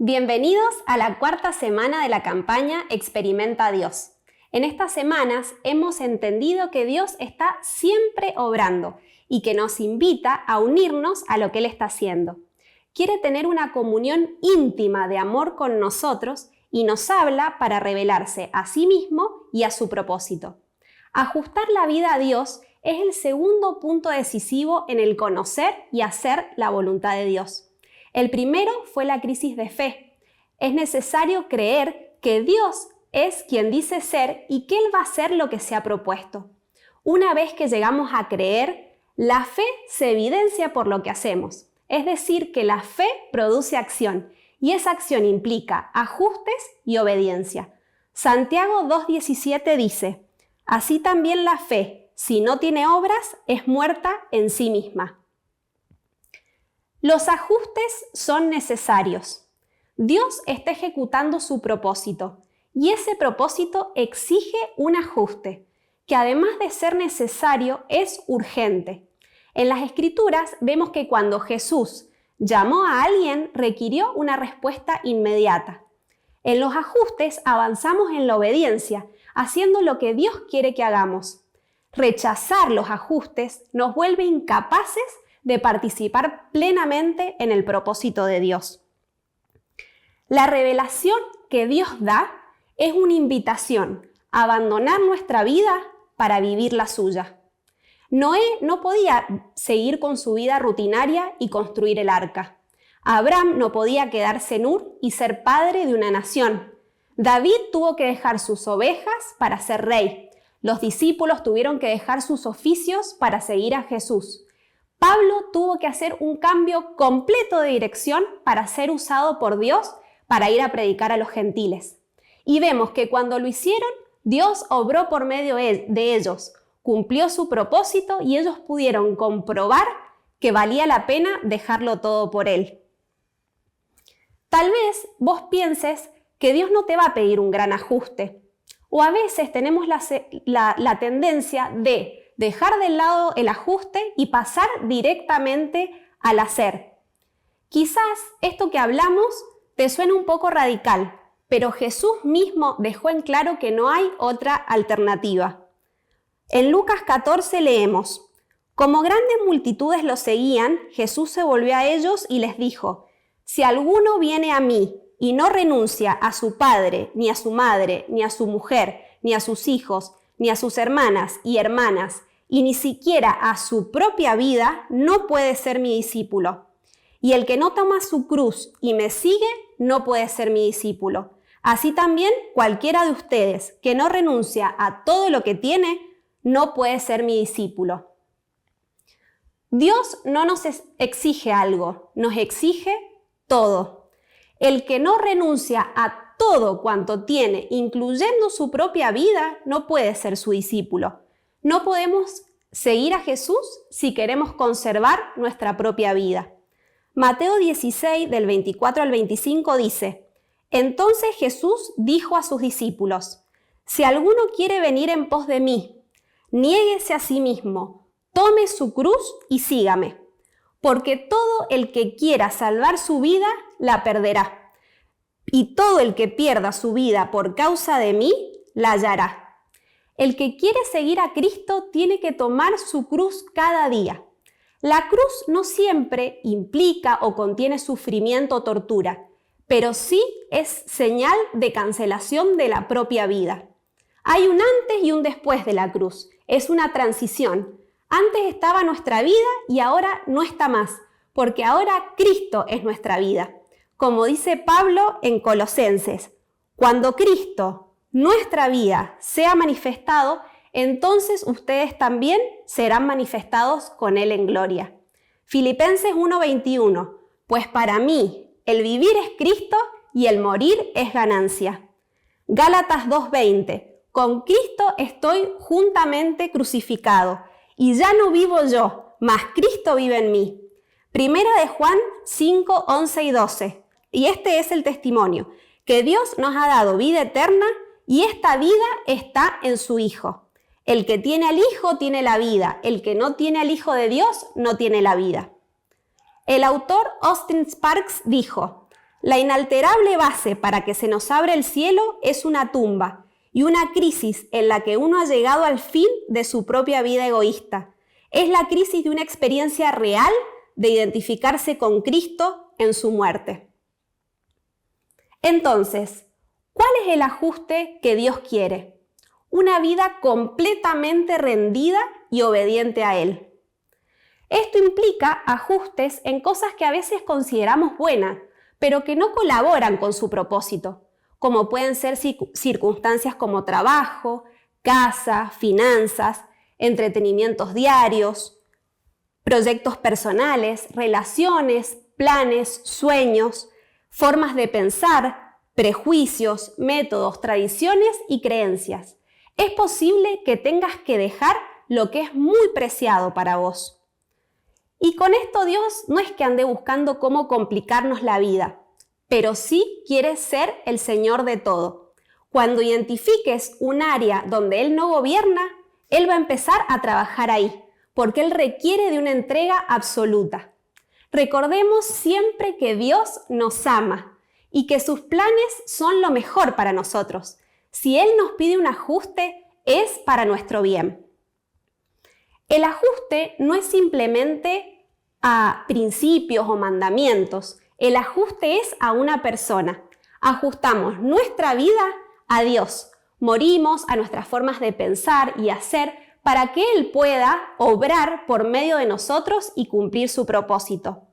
Bienvenidos a la cuarta semana de la campaña Experimenta a Dios. En estas semanas hemos entendido que Dios está siempre obrando y que nos invita a unirnos a lo que Él está haciendo. Quiere tener una comunión íntima de amor con nosotros y nos habla para revelarse a sí mismo y a su propósito. Ajustar la vida a Dios es el segundo punto decisivo en el conocer y hacer la voluntad de Dios. El primero fue la crisis de fe. Es necesario creer que Dios es quien dice ser y que Él va a hacer lo que se ha propuesto. Una vez que llegamos a creer, la fe se evidencia por lo que hacemos. Es decir, que la fe produce acción y esa acción implica ajustes y obediencia. Santiago 2:17 dice: así también la fe, si no tiene obras, es muerta en sí misma. Los ajustes son necesarios. Dios está ejecutando su propósito y ese propósito exige un ajuste, que además de ser necesario, es urgente. En las Escrituras vemos que cuando Jesús llamó a alguien, requirió una respuesta inmediata. En los ajustes avanzamos en la obediencia, haciendo lo que Dios quiere que hagamos. Rechazar los ajustes nos vuelve incapaces de participar plenamente en el propósito de Dios. La revelación que Dios da es una invitación a abandonar nuestra vida para vivir la suya. Noé no podía seguir con su vida rutinaria y construir el arca. Abraham no podía quedarse en Ur y ser padre de una nación. David tuvo que dejar sus ovejas para ser rey. Los discípulos tuvieron que dejar sus oficios para seguir a Jesús. Pablo tuvo que hacer un cambio completo de dirección para ser usado por Dios para ir a predicar a los gentiles. Y vemos que cuando lo hicieron, Dios obró por medio de ellos, cumplió su propósito y ellos pudieron comprobar que valía la pena dejarlo todo por Él. Tal vez vos pienses que Dios no te va a pedir un gran ajuste, o a veces tenemos la tendencia de dejar de lado el ajuste y pasar directamente al hacer. Quizás esto que hablamos te suena un poco radical, pero Jesús mismo dejó en claro que no hay otra alternativa. En Lucas 14 leemos: como grandes multitudes lo seguían, Jesús se volvió a ellos y les dijo: si alguno viene a mí y no renuncia a su padre, ni a su madre, ni a su mujer, ni a sus hijos, ni a sus hermanas y hermanas, y ni siquiera a su propia vida, no puede ser mi discípulo. Y el que no toma su cruz y me sigue, no puede ser mi discípulo. Así también cualquiera de ustedes que no renuncia a todo lo que tiene, no puede ser mi discípulo. Dios no nos exige algo, nos exige todo. El que no renuncia a todo cuanto tiene, incluyendo su propia vida, no puede ser su discípulo. No podemos seguir a Jesús si queremos conservar nuestra propia vida. Mateo 16, del 24 al 25 dice: entonces Jesús dijo a sus discípulos: si alguno quiere venir en pos de mí, niéguese a sí mismo, tome su cruz y sígame. Porque todo el que quiera salvar su vida, la perderá. Y todo el que pierda su vida por causa de mí, la hallará. El que quiere seguir a Cristo tiene que tomar su cruz cada día. La cruz no siempre implica o contiene sufrimiento o tortura, pero sí es señal de cancelación de la propia vida. Hay un antes y un después de la cruz. Es una transición. Antes estaba nuestra vida y ahora no está más, porque ahora Cristo es nuestra vida. Como dice Pablo en Colosenses: cuando Cristo, nuestra vida, sea manifestado, entonces ustedes también serán manifestados con Él en gloria. Filipenses 1:21: pues para mí el vivir es Cristo y el morir es ganancia. Gálatas 2:20: con Cristo estoy juntamente crucificado, y ya no vivo yo, mas Cristo vive en mí. Primera de Juan 5:11 y 12. Y este es el testimonio, que Dios nos ha dado vida eterna y esta vida está en su Hijo. El que tiene al Hijo tiene la vida, el que no tiene al Hijo de Dios no tiene la vida. El autor Austin Sparks dijo: la inalterable base para que se nos abra el cielo es una tumba y una crisis en la que uno ha llegado al fin de su propia vida egoísta. Es la crisis de una experiencia real de identificarse con Cristo en su muerte. Entonces, ¿cuál es el ajuste que Dios quiere? Una vida completamente rendida y obediente a Él. Esto implica ajustes en cosas que a veces consideramos buenas, pero que no colaboran con su propósito, como pueden ser circunstancias como trabajo, casa, finanzas, entretenimientos diarios, proyectos personales, relaciones, planes, sueños, formas de pensar, prejuicios, métodos, tradiciones y creencias. Es posible que tengas que dejar lo que es muy preciado para vos. Y con esto Dios no es que ande buscando cómo complicarnos la vida, pero sí quiere ser el Señor de todo. Cuando identifiques un área donde Él no gobierna, Él va a empezar a trabajar ahí, porque Él requiere de una entrega absoluta. Recordemos siempre que Dios nos ama y que sus planes son lo mejor para nosotros. Si Él nos pide un ajuste, es para nuestro bien. El ajuste no es simplemente a principios o mandamientos. El ajuste es a una persona. Ajustamos nuestra vida a Dios. Morimos a nuestras formas de pensar y hacer para que Él pueda obrar por medio de nosotros y cumplir su propósito.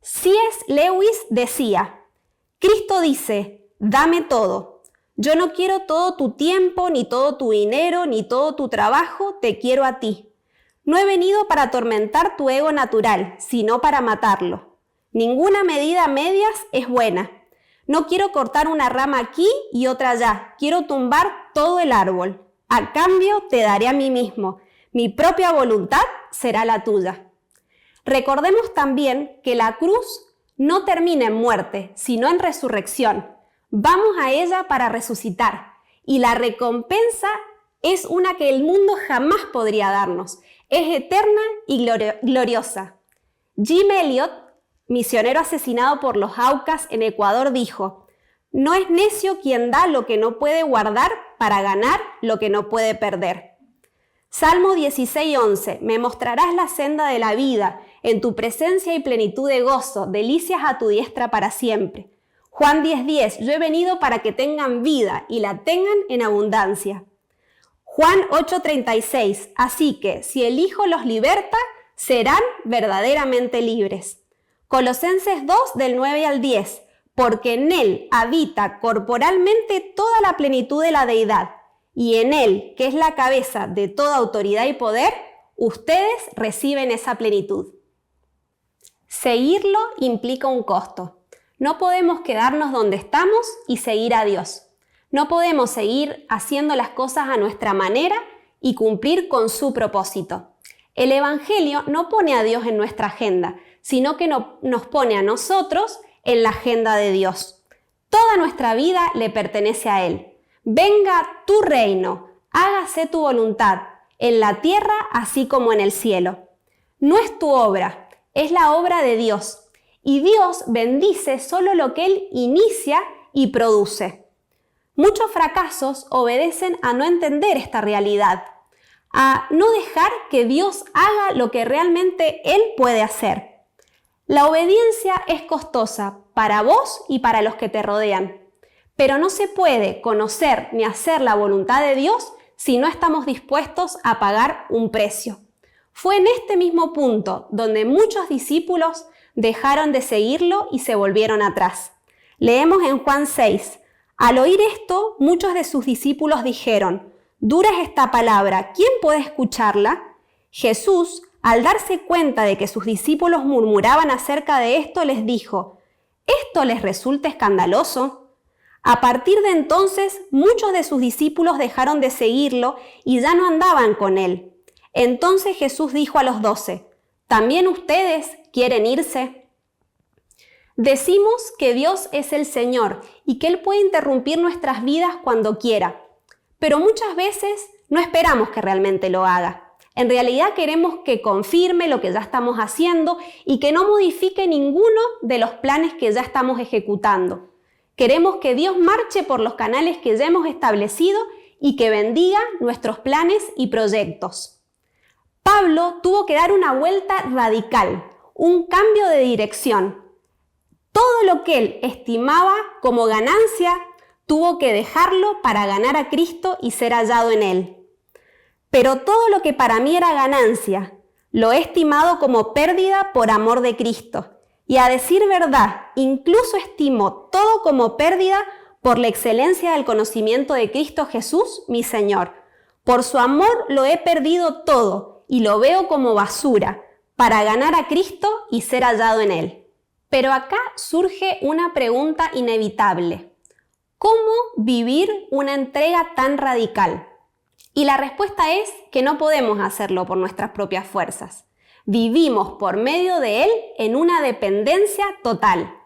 C.S. Lewis decía, Cristo dice, dame todo. Yo no quiero todo tu tiempo, ni todo tu dinero, ni todo tu trabajo, te quiero a ti. No he venido para atormentar tu ego natural, sino para matarlo. Ninguna medida a medias es buena. No quiero cortar una rama aquí y otra allá. Quiero tumbar todo el árbol. A cambio te daré a mí mismo. Mi propia voluntad será la tuya. Recordemos también que la cruz no termina en muerte, sino en resurrección. Vamos a ella para resucitar. Y la recompensa es una que el mundo jamás podría darnos. Es eterna y gloriosa. Jim Elliot, misionero asesinado por los Aucas en Ecuador, dijo, no es necio quien da lo que no puede guardar para ganar lo que no puede perder. Salmo 16:11, me mostrarás la senda de la vida, en tu presencia y plenitud de gozo, delicias a tu diestra para siempre. Juan 10:10, yo he venido para que tengan vida y la tengan en abundancia. Juan 8:36, así que si el Hijo los liberta, serán verdaderamente libres. Colosenses 2, del 9 al 10, porque en Él habita corporalmente toda la plenitud de la deidad, y en Él, que es la cabeza de toda autoridad y poder, ustedes reciben esa plenitud. Seguirlo implica un costo. No podemos quedarnos donde estamos y seguir a Dios. No podemos seguir haciendo las cosas a nuestra manera y cumplir con su propósito. El Evangelio no pone a Dios en nuestra agenda, sino que nos pone a nosotros en la agenda de Dios. Toda nuestra vida le pertenece a Él. Venga tu reino, hágase tu voluntad, en la tierra así como en el cielo. No es tu obra, es la obra de Dios. Y Dios bendice solo lo que Él inicia y produce. Muchos fracasos obedecen a no entender esta realidad, a no dejar que Dios haga lo que realmente Él puede hacer. La obediencia es costosa para vos y para los que te rodean, pero no se puede conocer ni hacer la voluntad de Dios si no estamos dispuestos a pagar un precio. Fue en este mismo punto donde muchos discípulos dejaron de seguirlo y se volvieron atrás. Leemos en Juan 6. Al oír esto, muchos de sus discípulos dijeron, «Dura es esta palabra, ¿quién puede escucharla?» Jesús, al darse cuenta de que sus discípulos murmuraban acerca de esto, les dijo, ¿esto les resulta escandaloso? A partir de entonces, muchos de sus discípulos dejaron de seguirlo y ya no andaban con él. Entonces Jesús dijo a los 12, ¿también ustedes quieren irse? Decimos que Dios es el Señor y que Él puede interrumpir nuestras vidas cuando quiera, pero muchas veces no esperamos que realmente lo haga. En realidad queremos que confirme lo que ya estamos haciendo y que no modifique ninguno de los planes que ya estamos ejecutando. Queremos que Dios marche por los canales que ya hemos establecido y que bendiga nuestros planes y proyectos. Pablo tuvo que dar una vuelta radical, un cambio de dirección. Todo lo que él estimaba como ganancia, tuvo que dejarlo para ganar a Cristo y ser hallado en él. Pero todo lo que para mí era ganancia, lo he estimado como pérdida por amor de Cristo. Y a decir verdad, incluso estimo todo como pérdida por la excelencia del conocimiento de Cristo Jesús, mi Señor. Por su amor lo he perdido todo y lo veo como basura, para ganar a Cristo y ser hallado en él. Pero acá surge una pregunta inevitable. ¿Cómo vivir una entrega tan radical? Y la respuesta es que no podemos hacerlo por nuestras propias fuerzas. Vivimos por medio de Él en una dependencia total.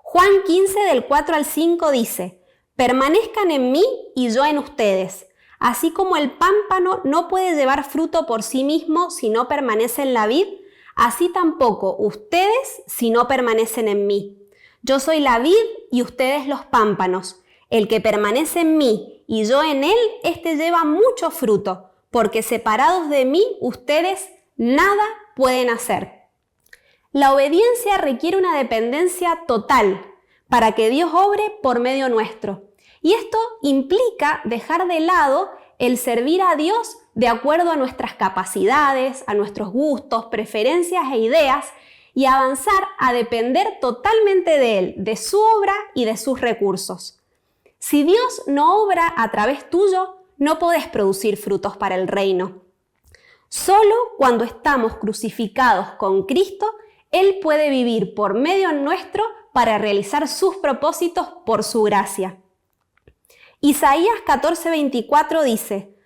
Juan 15 del 4 al 5 dice: «Permanezcan en mí y yo en ustedes. Así como el pámpano no puede llevar fruto por sí mismo si no permanece en la vid, así tampoco ustedes si no permanecen en mí. Yo soy la vid y ustedes los pámpanos. El que permanece en mí y yo en él, éste lleva mucho fruto, porque separados de mí ustedes nada pueden hacer». La obediencia requiere una dependencia total para que Dios obre por medio nuestro. Y esto implica dejar de lado el servir a Dios de acuerdo a nuestras capacidades, a nuestros gustos, preferencias e ideas, y avanzar a depender totalmente de Él, de su obra y de sus recursos. Si Dios no obra a través tuyo, no podés producir frutos para el reino. Solo cuando estamos crucificados con Cristo, Él puede vivir por medio nuestro para realizar sus propósitos por su gracia. Isaías 14:24 dice: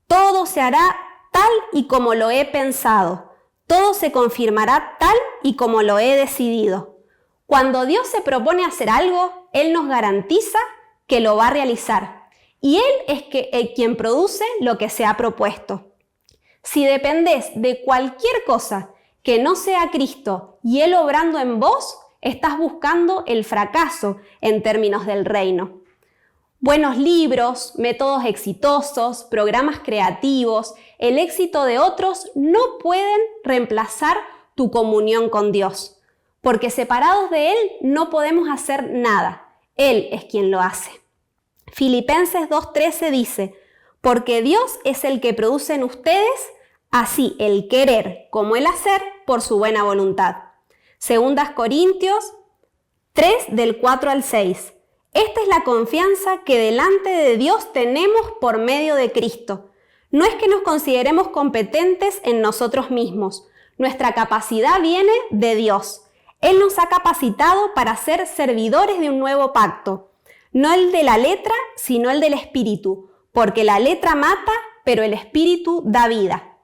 «Todo se hará tal y como lo he pensado, todo se confirmará tal y como lo he decidido». Cuando Dios se propone hacer algo, Él nos garantiza que lo va a realizar. Y Él es quien produce lo que se ha propuesto. Si dependés de cualquier cosa que no sea Cristo y Él obrando en vos, estás buscando el fracaso en términos del reino. Buenos libros, métodos exitosos, programas creativos, el éxito de otros no pueden reemplazar tu comunión con Dios, porque separados de Él no podemos hacer nada. Él es quien lo hace. Filipenses 2:13 dice: «Porque Dios es el que produce en ustedes, así el querer como el hacer por su buena voluntad». Segundas Corintios 3 del 4 al 6. Esta es la confianza que delante de Dios tenemos por medio de Cristo. No es que nos consideremos competentes en nosotros mismos. Nuestra capacidad viene de Dios. Él nos ha capacitado para ser servidores de un nuevo pacto. No el de la letra, sino el del Espíritu, porque la letra mata, pero el Espíritu da vida.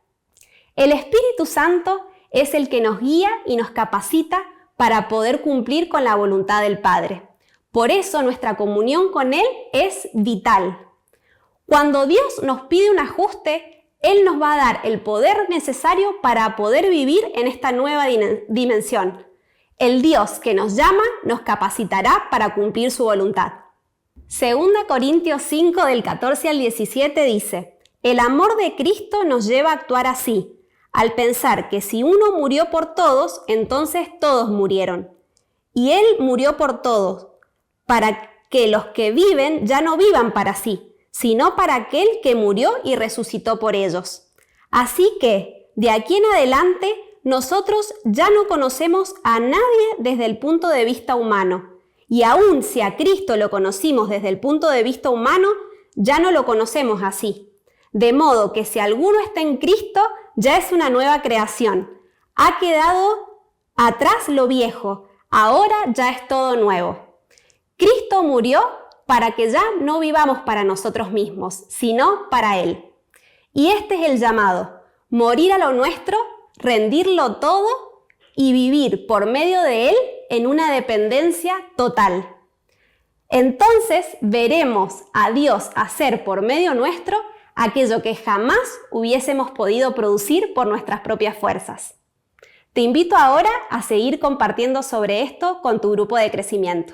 El Espíritu Santo es el que nos guía y nos capacita para poder cumplir con la voluntad del Padre. Por eso nuestra comunión con Él es vital. Cuando Dios nos pide un ajuste, Él nos va a dar el poder necesario para poder vivir en esta nueva dimensión. El Dios que nos llama nos capacitará para cumplir su voluntad. 2 Corintios 5 del 14 al 17 dice: «El amor de Cristo nos lleva a actuar así, al pensar que si uno murió por todos, entonces todos murieron. Y Él murió por todos, para que los que viven ya no vivan para sí, sino para aquel que murió y resucitó por ellos. Así que, de aquí en adelante, nosotros ya no conocemos a nadie desde el punto de vista humano. Y aun si a Cristo lo conocimos desde el punto de vista humano, ya no lo conocemos así. De modo que si alguno está en Cristo, ya es una nueva creación. Ha quedado atrás lo viejo, ahora ya es todo nuevo». Cristo murió para que ya no vivamos para nosotros mismos, sino para Él. Y este es el llamado: morir a lo nuestro, rendirlo todo y vivir por medio de Él en una dependencia total. Entonces veremos a Dios hacer por medio nuestro aquello que jamás hubiésemos podido producir por nuestras propias fuerzas. Te invito ahora a seguir compartiendo sobre esto con tu grupo de crecimiento.